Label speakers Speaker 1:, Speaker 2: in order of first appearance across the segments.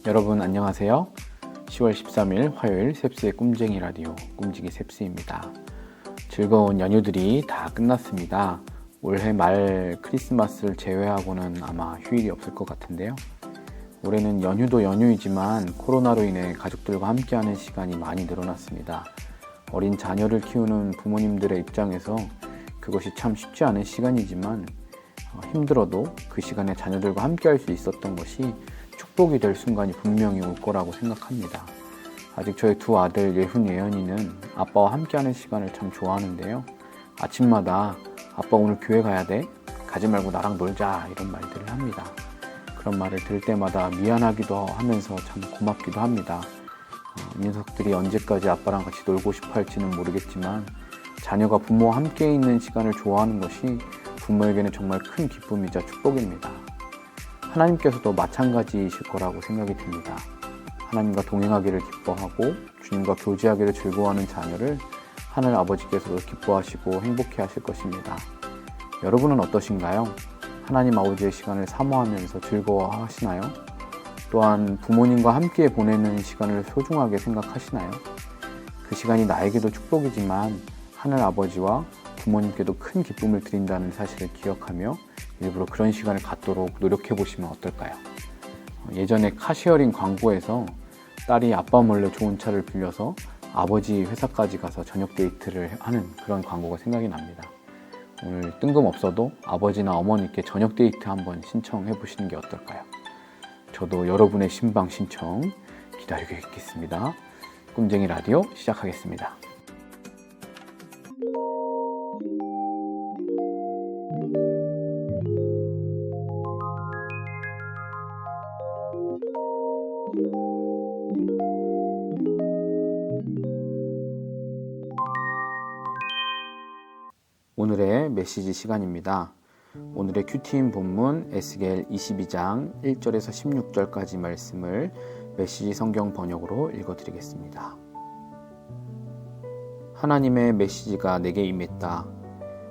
Speaker 1: 여러분 안녕하세요. 10월 13일 화요일 셉스의 꿈쟁이 라디오 꿈지기 셉스입니다. 즐거운 연휴들이 다 끝났습니다. 올해 말 크리스마스를 제외하고는 아마 휴일이 없을 것 같은데요. 올해는 연휴도 연휴이지만 코로나로 인해 가족들과 함께하는 시간이 많이 늘어났습니다. 어린 자녀를 키우는 부모님들의 입장에서 그것이 참 쉽지 않은 시간이지만 힘들어도 그 시간에 자녀들과 함께할 수 있었던 것이 축복이 될 순간이 분명히 올 거라고 생각합니다. 아직 저희 두 아들 예훈, 예연이는 아빠와 함께하는 시간을 참 좋아하는데요. 아침마다 아빠 오늘 교회 가야 돼? 가지 말고 나랑 놀자 이런 말들을 합니다. 그런 말을 들을 때마다 미안하기도 하면서 참 고맙기도 합니다. 이 녀석들이 언제까지 아빠랑 같이 놀고 싶어 할지는 모르겠지만 자녀가 부모와 함께 있는 시간을 좋아하는 것이 부모에게는 정말 큰 기쁨이자 축복입니다. 하나님께서도 마찬가지이실 거라고 생각이 듭니다. 하나님과 동행하기를 기뻐하고 주님과 교제하기를 즐거워하는 자녀를 하늘 아버지께서도 기뻐하시고 행복해 하실 것입니다. 여러분은 어떠신가요? 하나님 아버지의 시간을 사모하면서 즐거워하시나요? 또한 부모님과 함께 보내는 시간을 소중하게 생각하시나요? 그 시간이 나에게도 축복이지만 하늘 아버지와 부모님께도 큰 기쁨을 드린다는 사실을 기억하며 일부러 그런 시간을 갖도록 노력해 보시면 어떨까요? 예전에 카시어링 광고에서 딸이 아빠 몰래 좋은 차를 빌려서 아버지 회사까지 가서 저녁 데이트를 하는 그런 광고가 생각이 납니다. 오늘 뜬금없어도 아버지나 어머니께 저녁 데이트 한번 신청해 보시는 게 어떨까요? 저도 여러분의 신방 신청 기다리고 있겠습니다. 꿈쟁이 라디오 시작하겠습니다. 오늘의 메시지 시간입니다. 오늘의 큐티인 본문 에스겔 22장 1절에서 16절까지 말씀을 메시지 성경 번역으로 읽어드리겠습니다. 하나님의 메시지가 내게 임했다.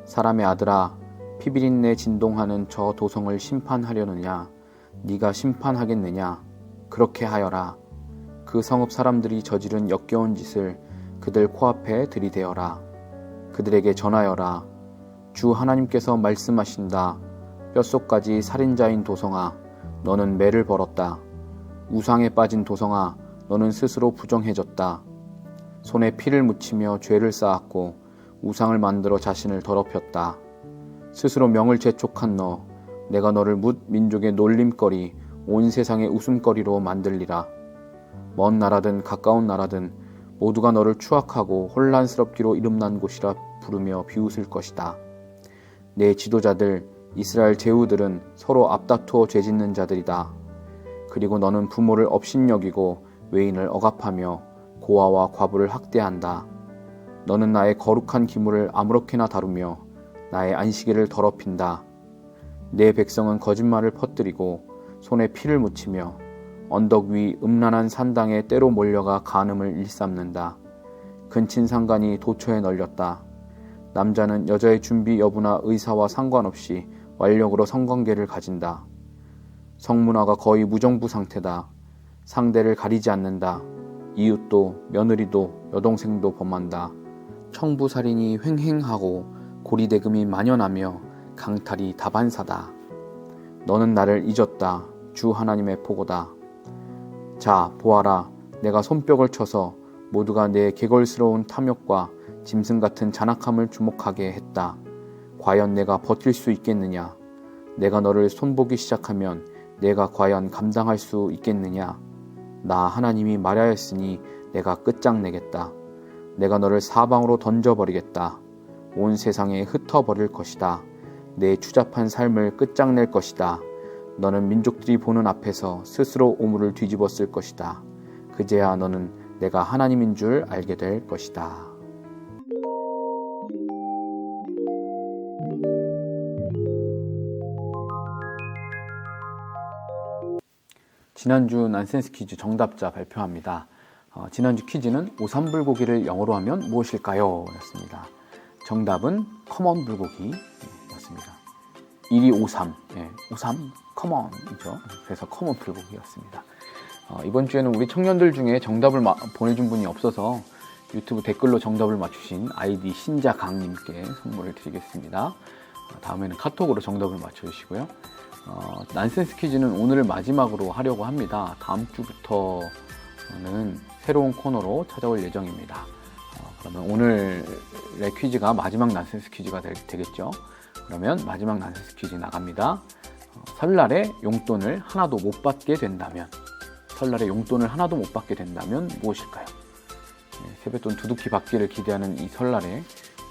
Speaker 1: 사람의 아들아, 피비린내 진동하는 저 도성을 심판하려느냐? 네가 심판하겠느냐? 그렇게 하여라. 그 성읍 사람들이 저지른 역겨운 짓을 그들 코앞에 들이대어라. 그들에게 전하여라. 주 하나님께서 말씀하신다. 뼛속까지 살인자인 도성아, 너는 매를 벌었다. 우상에 빠진 도성아, 너는 스스로 부정해졌다. 손에 피를 묻히며 죄를 쌓았고 우상을 만들어 자신을 더럽혔다. 스스로 명을 재촉한 너, 내가 너를 뭇 민족의 놀림거리, 온 세상의 웃음거리로 만들리라. 먼 나라든 가까운 나라든 모두가 너를 추악하고 혼란스럽기로 이름난 곳이라 부르며 비웃을 것이다. 내 지도자들 이스라엘 제후들은 서로 앞다투어 죄짓는 자들이다. 그리고 너는 부모를 업신여기고 외인을 억압하며 고아와 과부를 학대한다. 너는 나의 거룩한 기물을 아무렇게나 다루며 나의 안식일을 더럽힌다. 내 백성은 거짓말을 퍼뜨리고 손에 피를 묻히며 언덕 위 음란한 산당에 때로 몰려가 간음을 일삼는다. 근친상간이 도처에 널렸다. 남자는 여자의 준비 여부나 의사와 상관없이 완력으로 성관계를 가진다. 성문화가 거의 무정부 상태다. 상대를 가리지 않는다. 이웃도 며느리도 여동생도 범한다. 청부살인이 횡행하고 고리대금이 만연하며 강탈이 다반사다. 너는 나를 잊었다. 주 하나님의 보고다. 자, 보아라. 내가 손뼉을 쳐서 모두가 내 개걸스러운 탐욕과 짐승 같은 잔악함을 주목하게 했다. 과연 내가 버틸 수 있겠느냐? 내가 너를 손보기 시작하면 내가 과연 감당할 수 있겠느냐? 나 하나님이 말하였으니 내가 끝장내겠다. 내가 너를 사방으로 던져버리겠다. 온 세상에 흩어버릴 것이다. 내 추잡한 삶을 끝장낼 것이다. 너는 민족들이 보는 앞에서 스스로 오물을 뒤집어 쓸 것이다. 그제야 너는 내가 하나님인 줄 알게 될 것이다. 지난주 난센스 퀴즈 정답자 발표합니다. 지난주 퀴즈는 오삼불고기를 영어로 하면 무엇일까요? 였습니다. 정답은 커먼 불고기였습니다. 1이 오삼, 오삼 커먼이죠. 그래서 커먼 불고기였습니다. 이번 주에는 우리 청년들 중에 정답을 보내준 분이 없어서 유튜브 댓글로 정답을 맞추신 아이디 신자강님께 선물을 드리겠습니다. 다음에는 카톡으로 정답을 맞춰주시고요. 난센스 퀴즈는 오늘을 마지막으로 하려고 합니다. 다음 주부터는 새로운 코너로 찾아올 예정입니다. 그러면 오늘의 퀴즈가 마지막 난센스 퀴즈가 되겠죠. 그러면 마지막 난센스 퀴즈 나갑니다. 설날에 용돈을 하나도 못 받게 된다면 무엇일까요? 세뱃돈 두둑히 받기를 기대하는 이 설날에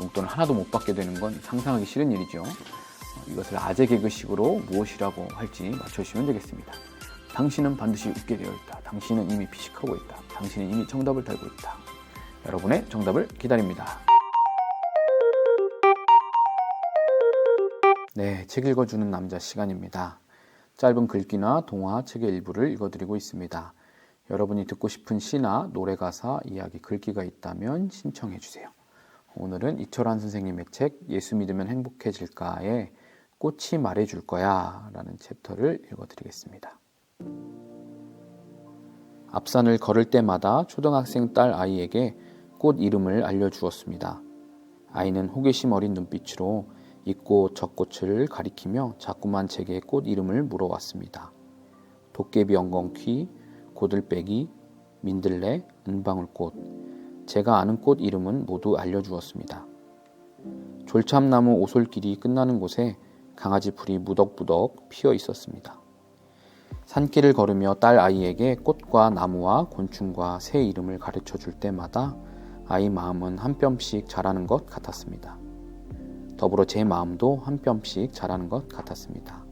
Speaker 1: 용돈을 하나도 못 받게 되는 건 상상하기 싫은 일이죠. 이것을 아재 개그식으로 무엇이라고 할지 맞춰주시면 되겠습니다. 당신은 반드시 웃게 되어 있다. 당신은 이미 피식하고 있다. 당신은 이미 정답을 달고 있다. 여러분의 정답을 기다립니다. 네, 책 읽어주는 남자 시간입니다. 짧은 글귀나 동화, 책의 일부를 읽어드리고 있습니다. 여러분이 듣고 싶은 시나 노래 가사, 이야기, 글귀가 있다면 신청해 주세요. 오늘은 이철환 선생님의 책 예수 믿으면 행복해질까에 꽃이 말해줄 거야 라는 챕터를 읽어드리겠습니다. 앞산을 걸을 때마다 초등학생 딸 아이에게 꽃 이름을 알려주었습니다. 아이는 호기심 어린 눈빛으로 이 꽃 저 꽃을 가리키며 자꾸만 제게 꽃 이름을 물어왔습니다. 도깨비 엉겅퀴, 고들빼기, 민들레, 은방울꽃. 제가 아는 꽃 이름은 모두 알려주었습니다. 졸참나무 오솔길이 끝나는 곳에 강아지 풀이 무덕무덕 피어 있었습니다. 산길을 걸으며 딸 아이에게 꽃과 나무와 곤충과 새 이름을 가르쳐 줄 때마다 아이 마음은 한 뼘씩 자라는 것 같았습니다. 더불어 제 마음도 한 뼘씩 자라는 것 같았습니다.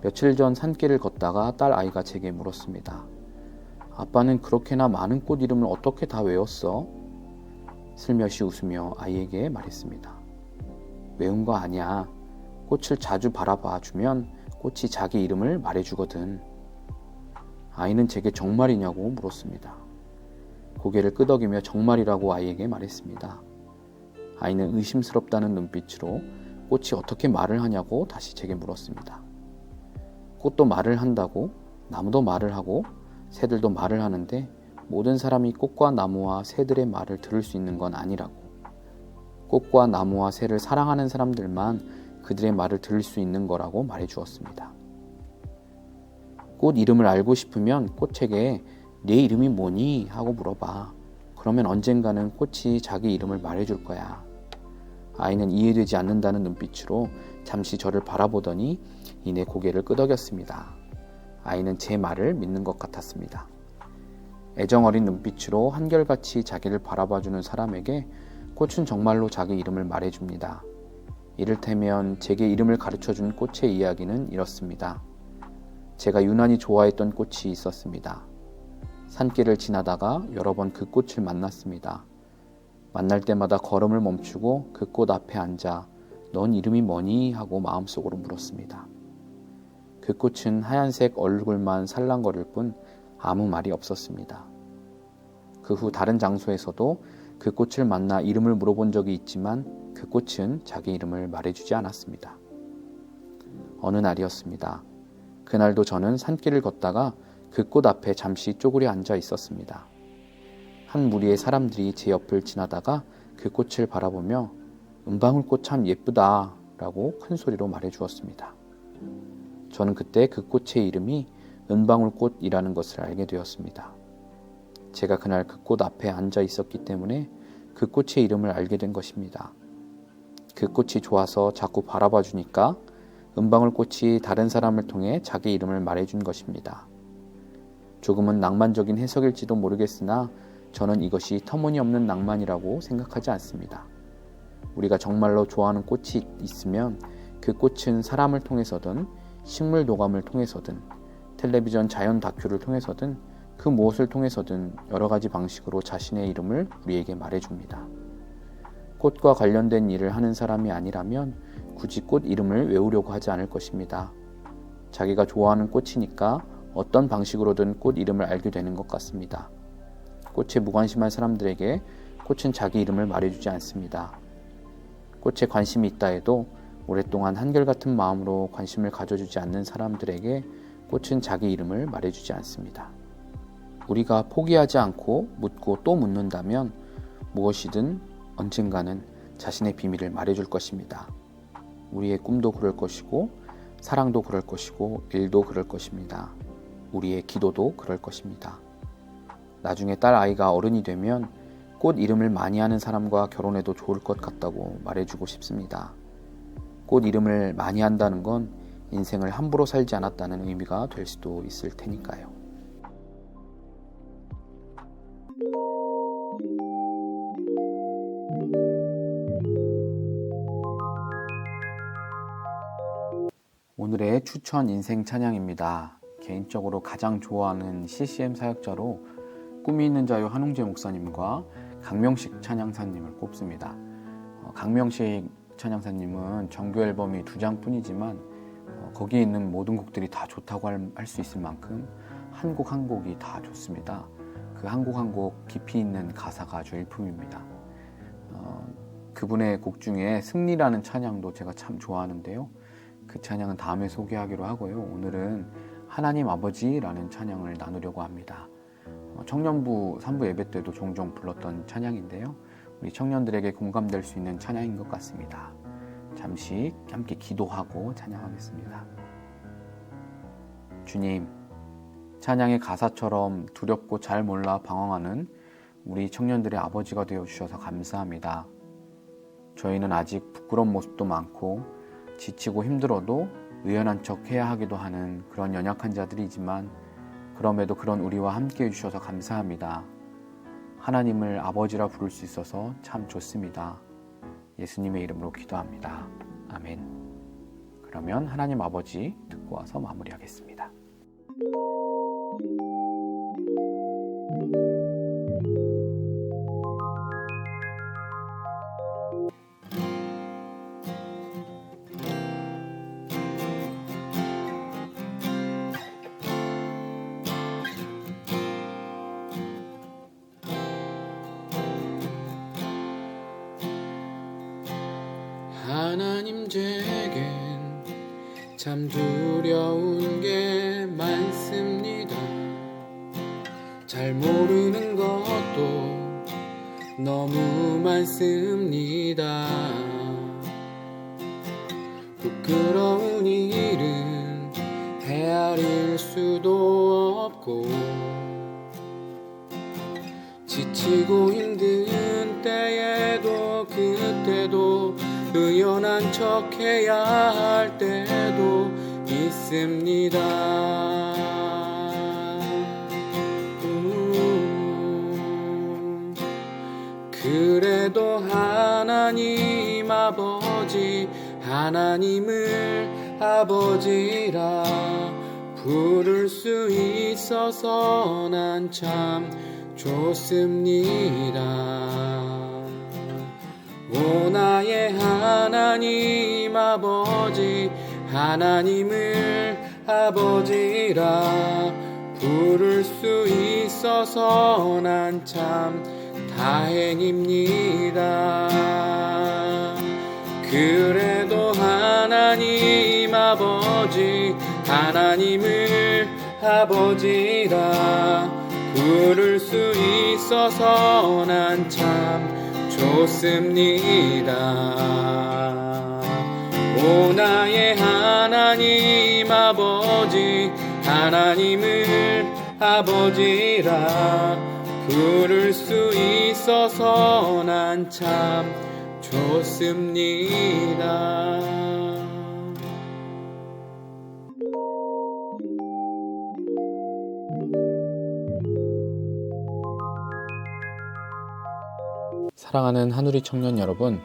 Speaker 1: 며칠 전 산길을 걷다가 딸 아이가 제게 물었습니다. 아빠는 그렇게나 많은 꽃 이름을 어떻게 다 외웠어? 슬며시 웃으며 아이에게 말했습니다. 외운 거 아니야. 꽃을 자주 바라봐 주면 꽃이 자기 이름을 말해주거든. 아이는 제게 정말이냐고 물었습니다. 고개를 끄덕이며 정말이라고 아이에게 말했습니다. 아이는 의심스럽다는 눈빛으로 꽃이 어떻게 말을 하냐고 다시 제게 물었습니다. 꽃도 말을 한다고, 나무도 말을 하고, 새들도 말을 하는데 모든 사람이 꽃과 나무와 새들의 말을 들을 수 있는 건 아니라고. 꽃과 나무와 새를 사랑하는 사람들만 그들의 말을 들을 수 있는 거라고 말해주었습니다. 꽃 이름을 알고 싶으면 꽃에게 내 이름이 뭐니? 하고 물어봐. 그러면 언젠가는 꽃이 자기 이름을 말해줄 거야. 아이는 이해되지 않는다는 눈빛으로 잠시 저를 바라보더니 이내 고개를 끄덕였습니다. 아이는 제 말을 믿는 것 같았습니다. 애정어린 눈빛으로 한결같이 자기를 바라봐주는 사람에게 꽃은 정말로 자기 이름을 말해줍니다. 이를테면 제게 이름을 가르쳐준 꽃의 이야기는 이렇습니다. 제가 유난히 좋아했던 꽃이 있었습니다. 산길을 지나다가 여러 번 그 꽃을 만났습니다. 만날 때마다 걸음을 멈추고 그 꽃 앞에 앉아 넌 이름이 뭐니? 하고 마음속으로 물었습니다. 그 꽃은 하얀색 얼굴만 살랑거릴 뿐 아무 말이 없었습니다. 그 후 다른 장소에서도 그 꽃을 만나 이름을 물어본 적이 있지만 그 꽃은 자기 이름을 말해주지 않았습니다. 어느 날이었습니다. 그날도 저는 산길을 걷다가 그 꽃 앞에 잠시 쪼그려 앉아 있었습니다. 한 무리의 사람들이 제 옆을 지나다가 그 꽃을 바라보며 은방울꽃 참 예쁘다 라고 큰 소리로 말해주었습니다. 저는 그때 그 꽃의 이름이 은방울꽃이라는 것을 알게 되었습니다. 제가 그날 그 꽃 앞에 앉아 있었기 때문에 그 꽃의 이름을 알게 된 것입니다. 그 꽃이 좋아서 자꾸 바라봐 주니까 은방울꽃이 다른 사람을 통해 자기 이름을 말해준 것입니다. 조금은 낭만적인 해석일지도 모르겠으나 저는 이것이 터무니없는 낭만이라고 생각하지 않습니다. 우리가 정말로 좋아하는 꽃이 있으면 그 꽃은 사람을 통해서든 식물 도감을 통해서든 텔레비전 자연 다큐를 통해서든 그 무엇을 통해서든 여러 가지 방식으로 자신의 이름을 우리에게 말해줍니다. 꽃과 관련된 일을 하는 사람이 아니라면 굳이 꽃 이름을 외우려고 하지 않을 것입니다. 자기가 좋아하는 꽃이니까 어떤 방식으로든 꽃 이름을 알게 되는 것 같습니다. 꽃에 무관심한 사람들에게 꽃은 자기 이름을 말해주지 않습니다. 꽃에 관심이 있다 해도 오랫동안 한결같은 마음으로 관심을 가져주지 않는 사람들에게 꽃은 자기 이름을 말해주지 않습니다. 우리가 포기하지 않고 묻고 또 묻는다면 무엇이든 언젠가는 자신의 비밀을 말해줄 것입니다. 우리의 꿈도 그럴 것이고 사랑도 그럴 것이고 일도 그럴 것입니다. 우리의 기도도 그럴 것입니다. 나중에 딸 아이가 어른이 되면 꽃 이름을 많이 하는 사람과 결혼해도 좋을 것 같다고 말해주고 싶습니다. 꽃 이름을 많이 한다는 건 인생을 함부로 살지 않았다는 의미가 될 수도 있을 테니까요. 오늘의 추천 인생 찬양입니다. 개인적으로 가장 좋아하는 CCM 사역자로 꿈이 있는 자유 한웅재 목사님과 강명식 찬양사님을 꼽습니다. 강명식 찬양사님은 정규 앨범이 2장 뿐이지만 거기에 있는 모든 곡들이 다 좋다고 할 수 있을 만큼 한 곡 한 곡이 다 좋습니다. 그 한 곡 한 곡 깊이 있는 가사가 아주 일품입니다. 그분의 곡 중에 승리라는 찬양도 제가 참 좋아하는데요. 그 찬양은 다음에 소개하기로 하고요. 오늘은 하나님 아버지라는 찬양을 나누려고 합니다. 청년부 3부 예배 때도 종종 불렀던 찬양인데요. 우리 청년들에게 공감될 수 있는 찬양인 것 같습니다. 잠시 함께 기도하고 찬양하겠습니다. 주님, 찬양의 가사처럼 두렵고 잘 몰라 방황하는 우리 청년들의 아버지가 되어주셔서 감사합니다. 저희는 아직 부끄러운 모습도 많고 지치고 힘들어도 의연한 척 해야 하기도 하는 그런 연약한 자들이지만 그럼에도 그런 우리와 함께 해주셔서 감사합니다. 하나님을 아버지라 부를 수 있어서 참 좋습니다. 예수님의 이름으로 기도합니다. 아멘. 그러면 하나님 아버지 듣고 와서 마무리하겠습니다.
Speaker 2: 하나님 제겐 참 두려운 게 많습니다. 잘 모르는 것도 너무 많습니다. 부끄러운 일은 헤아릴 수도 없고 지치고 힘든 때에도 그때도 의연한 척 해야 할 때도 있습니다. 그래도 하나님 아버지, 하나님을 아버지라 부를 수 있어서 난 참 좋습니다. 오 나의 하나님 아버지, 하나님을 아버지라 부를 수 있어서 난 참 다행입니다. 그래도 하나님 아버지, 하나님을 아버지라 부를 수 있어서 난 참 좋습니다. 오 나의 하나님 아버지, 하나님을 아버지라 부를 수 있어서 난 참 좋습니다.
Speaker 1: 사랑하는 한우리 청년 여러분,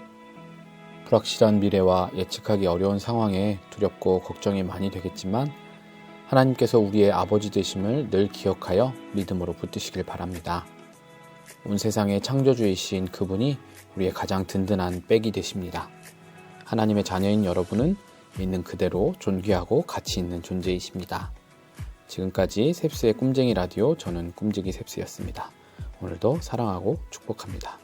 Speaker 1: 불확실한 미래와 예측하기 어려운 상황에 두렵고 걱정이 많이 되겠지만 하나님께서 우리의 아버지 되심을 늘 기억하여 믿음으로 붙드시길 바랍니다. 온 세상의 창조주이신 그분이 우리의 가장 든든한 백이 되십니다. 하나님의 자녀인 여러분은 믿는 그대로 존귀하고 가치 있는 존재이십니다. 지금까지 셉스의 꿈쟁이 라디오, 저는 꿈지기 셉스였습니다. 오늘도 사랑하고 축복합니다.